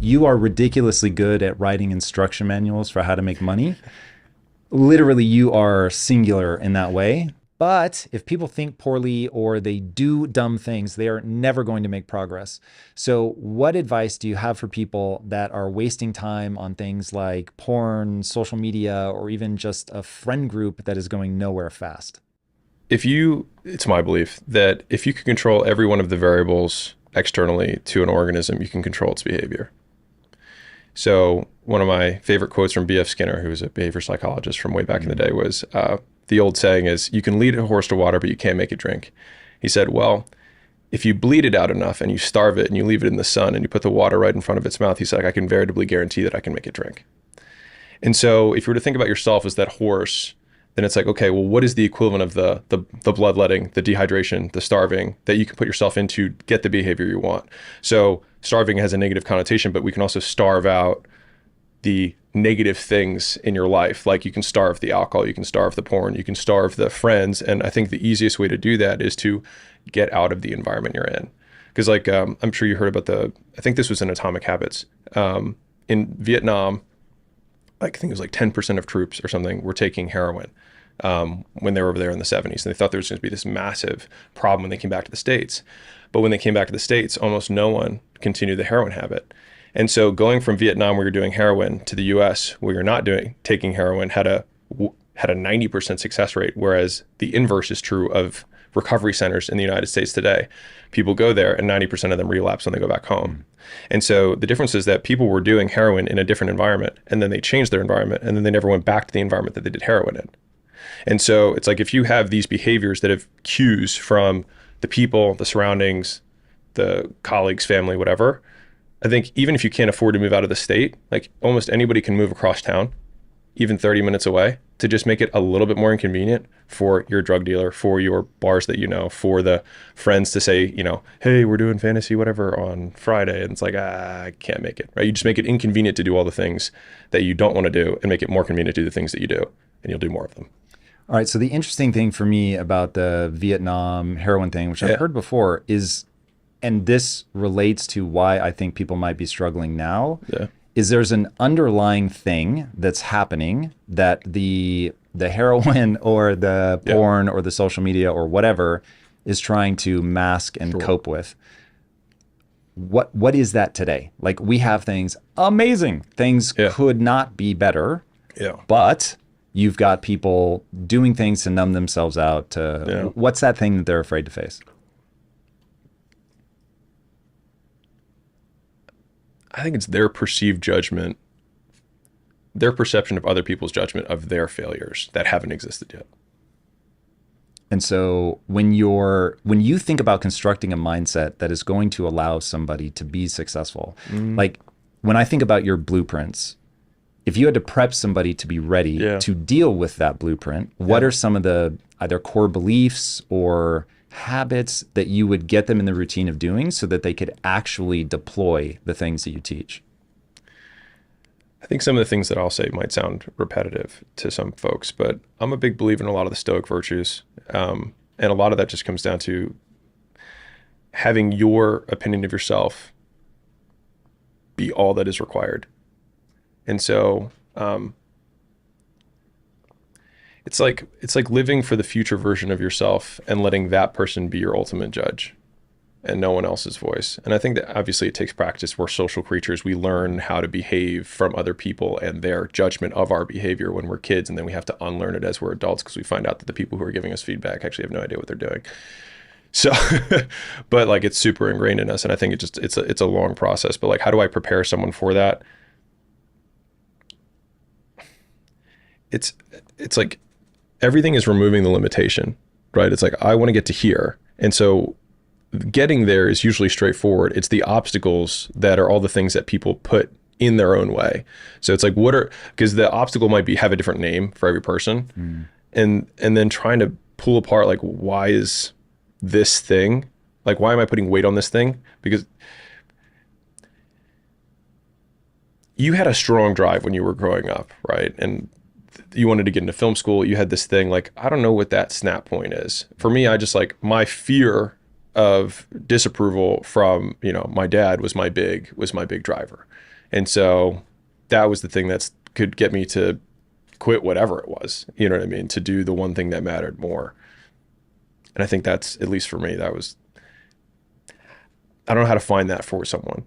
you are ridiculously good at writing instruction manuals for how to make money. Literally, you are singular in that way. But if people think poorly or they do dumb things, they are never going to make progress. So what advice do you have for people that are wasting time on things like porn, social media, or even just a friend group that is going nowhere fast? It's my belief that if you can control every one of the variables externally to an organism, you can control its behavior. So one of my favorite quotes from B.F. Skinner, who was a behavior psychologist from way back in the day, was the old saying is, you can lead a horse to water, but you can't make it drink. He said, well, if you bleed it out enough and you starve it and you leave it in the sun and you put the water right in front of its mouth, he's like, I can veritably guarantee that I can make it drink. And so if you were to think about yourself as that horse, then it's like, okay, well, what is the equivalent of the bloodletting, the dehydration, the starving that you can put yourself into to get the behavior you want? So starving has a negative connotation, but we can also starve out the negative things in your life. Like you can starve the alcohol, you can starve the porn, you can starve the friends. And I think the easiest way to do that is to get out of the environment you're in. Because like, I'm sure you heard about I think this was in Atomic Habits. In Vietnam, I think it was like 10% of troops or something were taking heroin when they were over there in the 70s. And they thought there was going to be this massive problem when they came back to the States. But when they came back to the States, almost no one continued the heroin habit. And so going from Vietnam, where you're doing heroin, to the US, where you're not taking heroin, had a 90% success rate, whereas the inverse is true of recovery centers in the United States today. People go there and 90% of them relapse when they go back home. And so the difference is that people were doing heroin in a different environment, and then they changed their environment, and then they never went back to the environment that they did heroin in. And so it's like, if you have these behaviors that have cues from the people, the surroundings, the colleagues, family, whatever, I think even if you can't afford to move out of the state, like almost anybody can move across town, even 30 minutes away, to just make it a little bit more inconvenient for your drug dealer, for your bars that you know, for the friends to say, hey, we're doing fantasy, whatever, on Friday. And it's like, I can't make it, right? You just make it inconvenient to do all the things that you don't want to do and make it more convenient to do the things that you do, and you'll do more of them. All right. So the interesting thing for me about the Vietnam heroin thing, which I've heard before, is, and this relates to why I think people might be struggling now, is there's an underlying thing that's happening that the heroin or the porn or the social media or whatever is trying to mask and cope with. What is that today? Like, we have things, amazing things could not be better, but you've got people doing things to numb themselves out. What's that thing that they're afraid to face? I think it's their perceived judgment, their perception of other people's judgment of their failures that haven't existed yet. And so when you think about constructing a mindset that is going to allow somebody to be successful, like when I think about your blueprints, if you had to prep somebody to be ready to deal with that blueprint, what are some of the either core beliefs or habits that you would get them in the routine of doing so that they could actually deploy the things that you teach? I think some of the things that I'll say might sound repetitive to some folks, but I'm a big believer in a lot of the Stoic virtues. And a lot of that just comes down to having your opinion of yourself be all that is required. And so it's like living for the future version of yourself and letting that person be your ultimate judge and no one else's voice. And I think that obviously it takes practice. We're social creatures. We learn how to behave from other people and their judgment of our behavior when we're kids. And then we have to unlearn it as we're adults, because we find out that the people who are giving us feedback actually have no idea what they're doing. So, but like, it's super ingrained in us. And I think it's a long process, but like, how do I prepare someone for that? It's like everything is removing the limitation, right? It's like, I want to get to here. And so getting there is usually straightforward. It's the obstacles that are all the things that people put in their own way. So it's like, because the obstacle might have a different name for every person. And then trying to pull apart, like, why is this thing, like, why am I putting weight on this thing? Because you had a strong drive when you were growing up, right? And you wanted to get into film school. You had this thing, like, I don't know what that snap point is. For me, I just, like, my fear of disapproval from, my dad was my big driver. And so that was the thing that could get me to quit whatever it was, you know what I mean? To do the one thing that mattered more. And I think that's, at least for me, I don't know how to find that for someone.